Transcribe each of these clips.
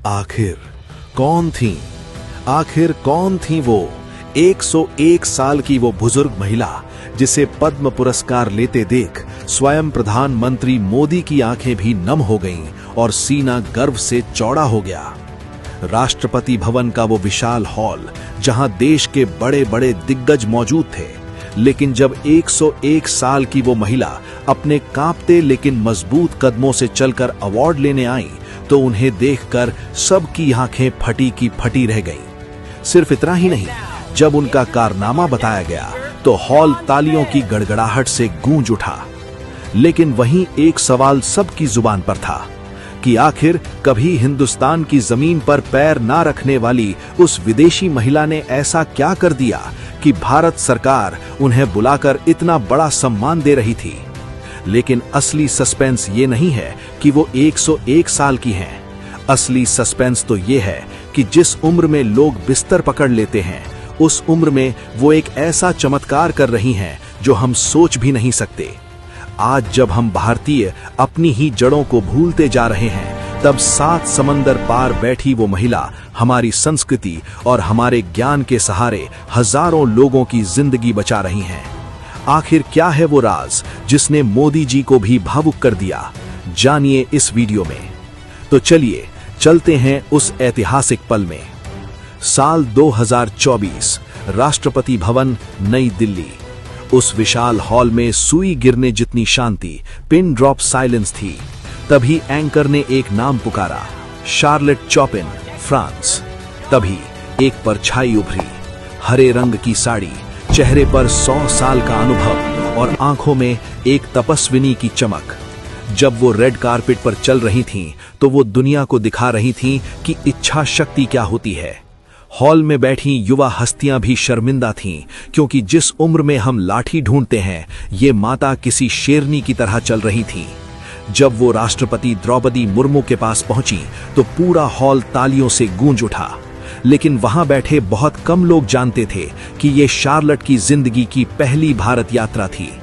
आखिर कौन थी वो 101 साल की वो बुजुर्ग महिला जिसे पद्म पुरस्कार लेते देख स्वयं प्रधानमंत्री मोदी की आंखें भी नम हो गईं और सीना गर्व से चौड़ा हो गया। राष्ट्रपति भवन का वो विशाल हॉल जहां देश के बड़े बड़े दिग्गज मौजूद थे, लेकिन जब 101 साल की वो महिला अपने कांपते लेकिन मजबूत कदमों से चलकर अवार्ड लेने आई तो उन्हें देखकर सबकी आंखें फटी की फटी रह गईं। सिर्फ इतना ही नहीं, जब उनका कारनामा बताया गया तो हॉल तालियों की गड़गड़ाहट से गूंज उठा। लेकिन वहीं एक सवाल सबकी जुबान पर था कि आखिर कभी हिंदुस्तान की जमीन पर पैर ना रखने वाली उस विदेशी महिला ने ऐसा क्या कर दिया कि भारत सरकार उन्हें बुलाकर इतना बड़ा सम्मान दे रही थी। लेकिन असली सस्पेंस ये नहीं है कि वो 101 साल की हैं। असली सस्पेंस तो ये है कि जिस उम्र में लोग बिस्तर पकड़ लेते हैं, उस उम्र में वो एक ऐसा चमत्कार कर रही हैं जो हम सोच भी नहीं सकते। आज जब हम भारतीय अपनी ही जड़ों को भूलते जा रहे हैं, तब 7 समंदर पार बैठी वो महिला हमारी संस्कृति और हमारे ज्ञान के सहारे हजारों लोगों की जिंदगी बचा रही हैं। आखिर क्या है वो राज जिसने मोदी जी को भी भावुक कर दिया? जानिए इस वीडियो में। तो चलिए चलते हैं उस ऐतिहासिक पल में। साल 2024, राष्ट्रपति भवन, नई दिल्ली। उस विशाल हॉल में सुई गिरने जितनी शांति, पिन ड्रॉप साइलेंस थी। तभी एंकर ने एक नाम पुकारा, शार्लेट चॉपिन, फ्रांस। तभी एक परछाई उभरी, हरे रंग की साड़ी, चेहरे पर 100 साल का अनुभव और आंखों में एक तपस्विनी की चमक। जब वो रेड कारपेट पर चल रही थीं, तो वो दुनिया को दिखा रही थीं कि इच्छा शक्ति क्या होती है। हॉल में बैठी युवा हस्तियां भी शर्मिंदा थीं, क्योंकि जिस उम्र में हम लाठी ढूंढते हैं, ये माता किसी शेरनी की तरह चल रही थीं। जब वो राष्ट्रपति द्रौपदी मुर्मू के पास पहुंची तो पूरा हॉल तालियों से गूंज उठा। लेकिन वहां बैठे बहुत कम लोग जानते थे कि ये शार्लेट की जिंदगी की पहली भारत यात्रा थी।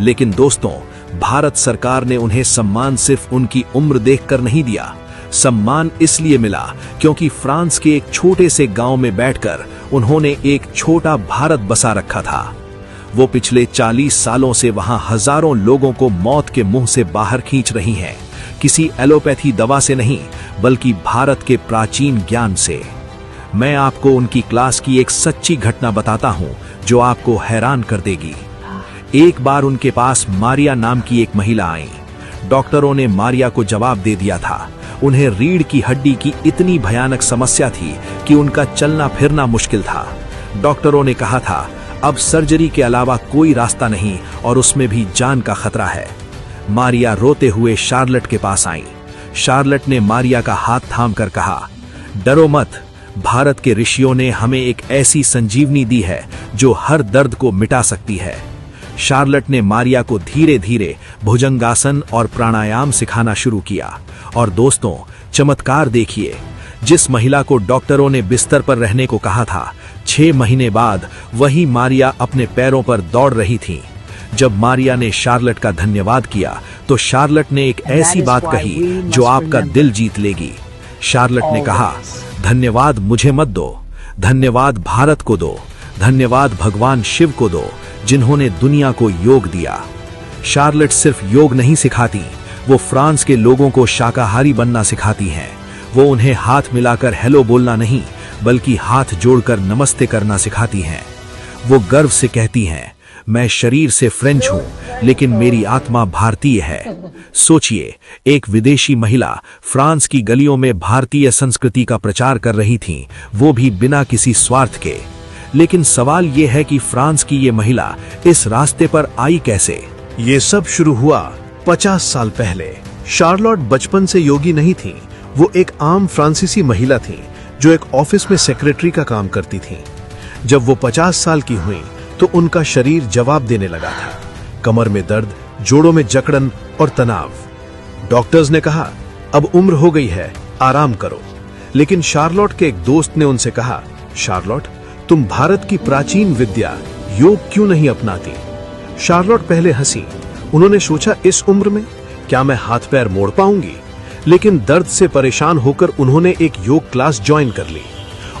लेकिन दोस्तों, भारत सरकार ने उन्हें सम्मान सिर्फ उनकी उम्र देखकर नहीं दिया। सम्मान इसलिए मिला क्योंकि फ्रांस के एक छोटे से गांव में बैठकर उन्होंने एक छोटा भारत बसा रखा था। वो पिछले 40 सालों से वहां हजारों लोगों को मौत के मुंह से बाहर खींच रही हैं, किसी एलोपैथी दवा से नहीं, बल्कि भारत के प्राचीन ज्ञान से। मैं आपको उनकी क्लास की एक सच्ची घटना बताता हूं जो आपको हैरान कर देगी। एक बार उनके पास मारिया नाम की एक महिला आई। डॉक्टरों ने मारिया को जवाब दे दिया था। उन्हें रीढ़ की हड्डी की इतनी भयानक समस्या थी कि उनका चलना फिरना मुश्किल था। डॉक्टरों ने कहा था अब सर्जरी के अलावा कोई रास्ता नहीं और उसमें भी जान का खतरा है। मारिया रोते हुए शार्लेट के पास आई। शार्लेट ने मारिया का हाथ थामकर कहा, डरो मत, भारत के ऋषियों ने हमें एक ऐसी संजीवनी दी है जो हर दर्द को मिटा सकती है। शार्लेट ने मारिया को धीरे धीरे भुजंगासन और प्राणायाम सिखाना शुरू किया। और दोस्तों, चमत्कार देखिए, जिस महिला को डॉक्टरों ने बिस्तर पर रहने को कहा था, 6 महीने बाद वही मारिया अपने पैरों पर दौड़ रही थी। जब मारिया ने शार्लेट का धन्यवाद किया तो शार्लेट ने एक ऐसी बात कही जो आपका दिल जीत लेगी। शार्लेट ने कहा, धन्यवाद मुझे मत दो, धन्यवाद भारत को दो, धन्यवाद भगवान शिव को दो जिन्होंने दुनिया को योग दिया। शार्लेट सिर्फ योग नहीं सिखाती, वो फ्रांस के लोगों को शाकाहारी बनना सिखाती हैं। वो उन्हें हाथ मिलाकर हेलो बोलना नहीं, बल्कि हाथ जोड़कर नमस्ते करना सिखाती हैं। वो गर्व से कहती हैं, मैं शरीर से फ्रेंच हूं, लेकिन मेरी आत्मा भारतीय है। सोचिए, एक विदेशी महिला फ्रांस की गलियों में भारतीय संस्कृति का प्रचार कर रही थी, वो भी बिना किसी स्वार्थ के। लेकिन सवाल ये है कि फ्रांस की ये महिला इस रास्ते पर आई कैसे? ये सब शुरू हुआ 50 साल पहले। शार्लोट बचपन से योगी नहीं थी। वो एक आम फ्रांसीसी महिला थी जो एक ऑफिस में सेक्रेटरी का काम करती थी। जब वो 50 साल की हुई तो उनका शरीर जवाब देने लगा था। कमर में दर्द, जोड़ों में जकड़न और तनाव। डॉक्टर्स ने कहा, अब उम्र हो गई है, आराम करो। लेकिन शार्लोट के एक दोस्त ने उनसे कहा, शार्लोट, तुम भारत की प्राचीन विद्या योग क्यों नहीं अपनाती? शार्लोट पहले हंसी। उन्होंने सोचा, इस उम्र में क्या मैं हाथ पैर मोड़ पाऊंगी? लेकिन दर्द से परेशान होकर उन्होंने एक योग क्लास ज्वाइन कर ली।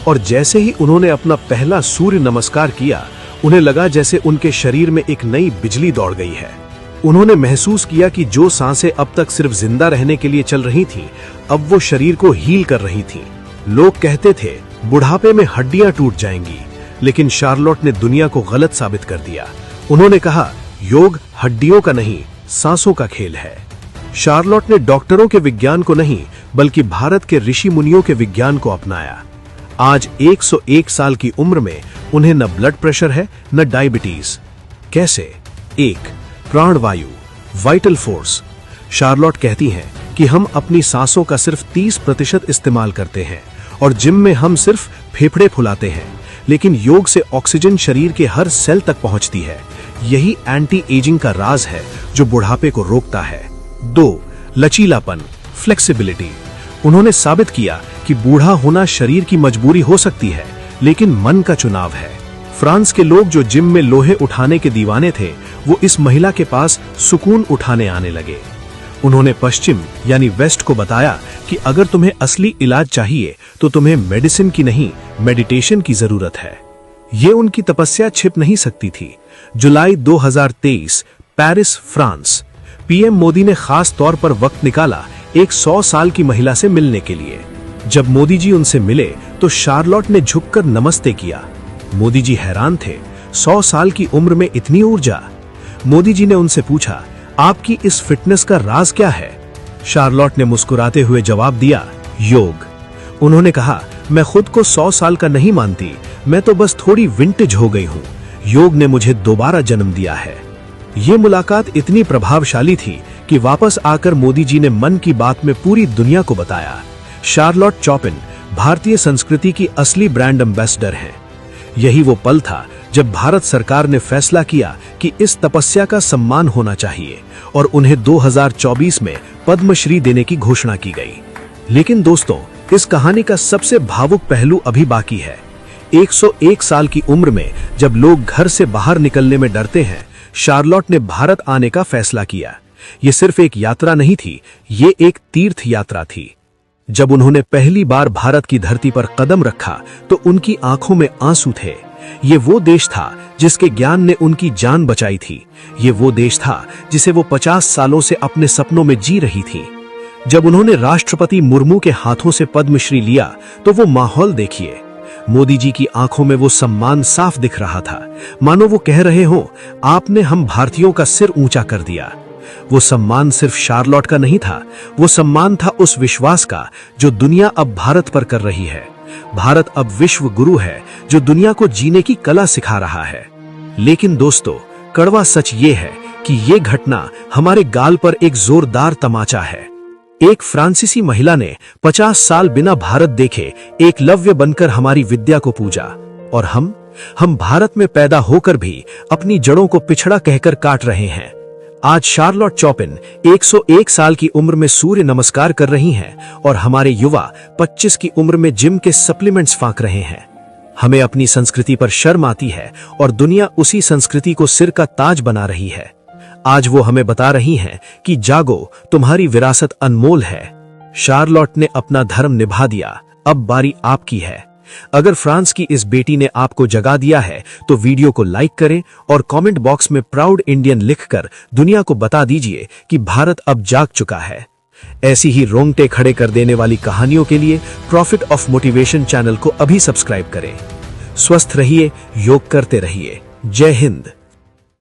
और जैसे ही उन्होंने अपना पहला सूर्य नमस्कार किया, उन्हें लगा जैसे उनके शरीर में एक नई बिजली दौड़ गई है। उन्होंने महसूस किया कि जो सांसें अब तक सिर्फ जिंदा रहने के लिए चल रही थीं, अब वो शरीर को हील कर रही थीं। लोग कहते थे बुढ़ापे में हड्डियां टूट जाएंगी, लेकिन शार्लोट ने दुनिया को गलत साबित कर दिया। उन्होंने कहा, योग हड्डियों का नहीं, सांसों का खेल है। शार्लोट ने डॉक्टरों के विज्ञान को नहीं, बल्कि भारत के ऋषि मुनियों के विज्ञान को अपनाया। आज 101 साल की उम्र में उन्हें न ब्लड प्रेशर है, न डायबिटीज। कैसे? 1. प्राणवायु, वाइटल फोर्स। शार्लोट कहती हैं कि हम अपनी सांसों का सिर्फ 30% इस्तेमाल करते हैं और जिम में हम सिर्फ फेफड़े फुलाते हैं, लेकिन योग से ऑक्सीजन शरीर के हर सेल तक पहुंचती है। यही एंटी एजिंग का राज है जो बुढ़ापे को रोकता है। 2. लचीलापन, फ्लेक्सिबिलिटी। उन्होंने साबित किया कि बूढ़ा होना शरीर की मजबूरी हो सकती है, लेकिन मन का चुनाव है। फ्रांस के लोग जो जिम में लोहे उठाने के दीवाने थे, वो इस महिला के पास सुकून उठाने आने लगे। उन्होंने पश्चिम यानी वेस्ट को बताया कि अगर तुम्हें असली इलाज चाहिए तो तुम्हें मेडिसिन की नहीं, मेडिटेशन की जरूरत है। ये उनकी तपस्या छिप नहीं सकती थी। जुलाई 2023, पेरिस, फ्रांस। पीएम मोदी ने खास तौर पर वक्त निकाला एक 100 साल की महिला से मिलने के लिए। जब मोदी जी उनसे मिले तो शार्लोट ने झुककर नमस्ते किया। मोदी जी हैरान थे, 100 साल की उम्र में इतनी ऊर्जा। मोदी जी ने उनसे पूछा, आपकी इस फिटनेस का राज क्या है? शार्लोट ने मुस्कुराते हुए जवाब दिया, योग। उन्होंने कहा, मैं खुद को 100 साल का नहीं मानती, मैं तो बस थोड़ी विंटेज हो गई हूं। योग ने मुझे दोबारा जन्म दिया है। ये मुलाकात इतनी प्रभावशाली थी कि वापस आकर मोदी जी ने मन की बात में पूरी दुनिया को बताया, शार्लोट चॉपिन भारतीय संस्कृति की असली ब्रांड एम्बेसडर हैं। यही वो पल था जब भारत सरकार ने फैसला किया कि इस तपस्या का सम्मान होना चाहिए और उन्हें 2024 में पद्मश्री देने की घोषणा की गई। लेकिन दोस्तों, इस कहानी का सबसे भावुक पहलू अभी बाकी है। 101 साल की उम्र में जब लोग घर से बाहर निकलने में डरते हैं, शार्लोट ने भारत आने का फैसला किया। ये सिर्फ एक यात्रा नहीं थी, ये एक तीर्थ यात्रा थी। जब उन्होंने पहली बार भारत की धरती पर कदम रखा तो उनकी आंखों में आंसू थे। ये वो देश था जिसके ज्ञान ने उनकी जान बचाई थी। ये वो देश था जिसे वो 50 सालों से अपने सपनों में जी रही थी। जब उन्होंने राष्ट्रपति मुर्मू के हाथों से पद्मश्री लिया तो वो माहौल देखिए। मोदी जी की आंखों में वो सम्मान साफ दिख रहा था, मानो वो कह रहे हो, आपने हम भारतीयों का सिर ऊंचा कर दिया। वो सम्मान सिर्फ शार्लोट का नहीं था, वो सम्मान था उस विश्वास का जो दुनिया अब भारत पर कर रही है। भारत अब विश्व गुरु है जो दुनिया को जीने की कला सिखा रहा है। लेकिन दोस्तों, कड़वा सच ये है कि ये घटना हमारे गाल पर एक जोरदार तमाचा है। एक फ्रांसीसी महिला ने 50 साल बिना भारत देखे एकलव्य बनकर हमारी विद्या को पूजा, और हम भारत में पैदा होकर भी अपनी जड़ों को पिछड़ा कहकर काट रहे हैं। आज शार्लोट चॉपिन 101 साल की उम्र में सूर्य नमस्कार कर रही हैं और हमारे युवा 25 की उम्र में जिम के सप्लीमेंट्स फांक रहे हैं। हमें अपनी संस्कृति पर शर्म आती है और दुनिया उसी संस्कृति को सिर का ताज बना रही है। आज वो हमें बता रही हैं कि जागो, तुम्हारी विरासत अनमोल है। शार्लोट ने अपना धर्म निभा दिया, अब बारी आपकी है। अगर फ्रांस की इस बेटी ने आपको जगा दिया है तो वीडियो को लाइक करें और कमेंट बॉक्स में प्राउड इंडियन लिखकर दुनिया को बता दीजिए कि भारत अब जाग चुका है। ऐसी ही रोंगटे खड़े कर देने वाली कहानियों के लिए प्रॉफिट ऑफ मोटिवेशन चैनल को अभी सब्सक्राइब करें। स्वस्थ रहिए, योग करते रहिए। जय हिंद।